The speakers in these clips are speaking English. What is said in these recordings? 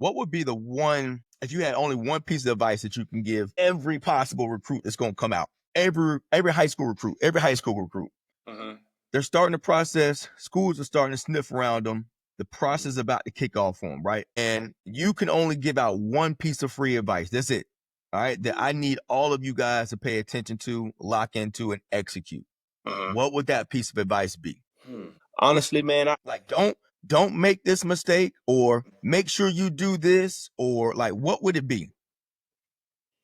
what would be the one, if you had only one piece of advice that you can give every possible recruit that's going to come out, every high school recruit, they're starting the process. Schools are starting to sniff around them. The process is about to kick off for them, right? And you can only give out one piece of free advice. That's it. All right. That I need all of you guys to pay attention to, lock into, and execute. What would that piece of advice be? Honestly, man, Don't make this mistake, or make sure you do this, or like, what would it be?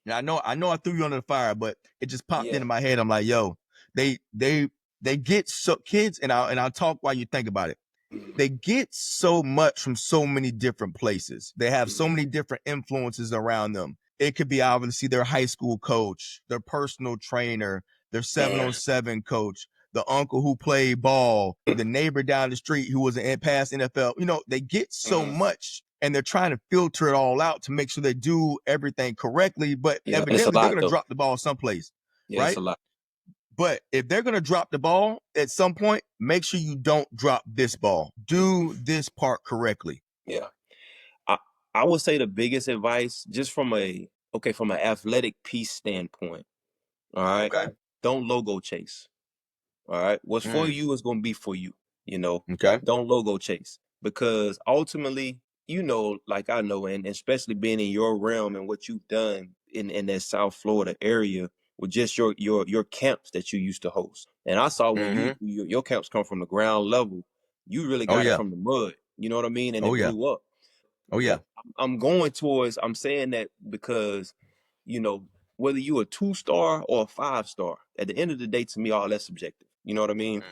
And I know I threw you under the fire, but it just popped into my head. I'm like, yo, they get so kids, and I'll talk while you think about it. They get so much from so many different places. They have so many different influences around them. It could be obviously their high school coach, their personal trainer, their 7-on-7 coach, the uncle who played ball, the neighbor down the street who was an past NFL. You know, they get so much, and they're trying to filter it all out to make sure they do everything correctly. But evidently, they're going to drop the ball someplace, right? It's a lot. But if they're going to drop the ball at some point, make sure you don't drop this ball. Do this part correctly. Yeah. I would say the biggest advice, just from an athletic piece standpoint, all right? Okay. Don't logo chase. All right. What's for you is going to be for you. You know, Okay. don't logo chase, because ultimately, you know, like I know, and especially being in your realm and what you've done in that South Florida area with just your camps that you used to host. And I saw when your camps come from the ground level, you really got it from the mud. You know what I mean? And it blew up. Oh yeah. I'm saying that because, you know, whether you a 2-star or a 5-star, at the end of the day, to me, all that's subjective. You know what I mean?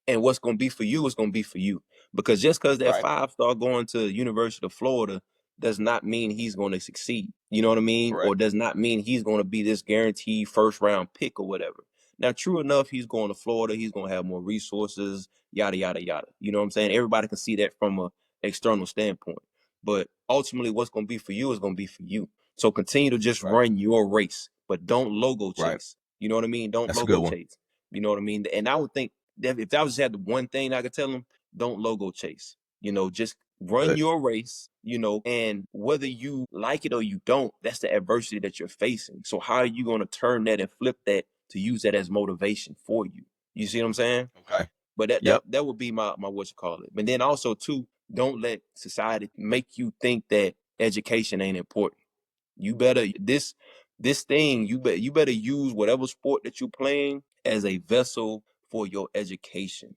And what's going to be for you is going to be for you. Because just because that 5-star going to University of Florida does not mean he's going to succeed. You know what I mean? Correct. Or does not mean he's going to be this guaranteed first-round pick or whatever. Now, true enough, he's going to Florida. He's going to have more resources, yada, yada, yada. You know what I'm saying? Everybody can see that from an external standpoint. But ultimately, what's going to be for you is going to be for you. So continue to just run your race, but don't logo chase. You know what I mean? Don't logo chase. You know what I mean? And I would think that if I was had the one thing I could tell them, don't logo chase. You know, just run your race, you know, and whether you like it or you don't, that's the adversity that you're facing. So how are you going to turn that and flip that to use that as motivation for you? You see what I'm saying? Okay. But that would be my what you call it. But then also too, don't let society make you think that education ain't important. You better this thing, you better use whatever sport that you're playing as a vessel for your education.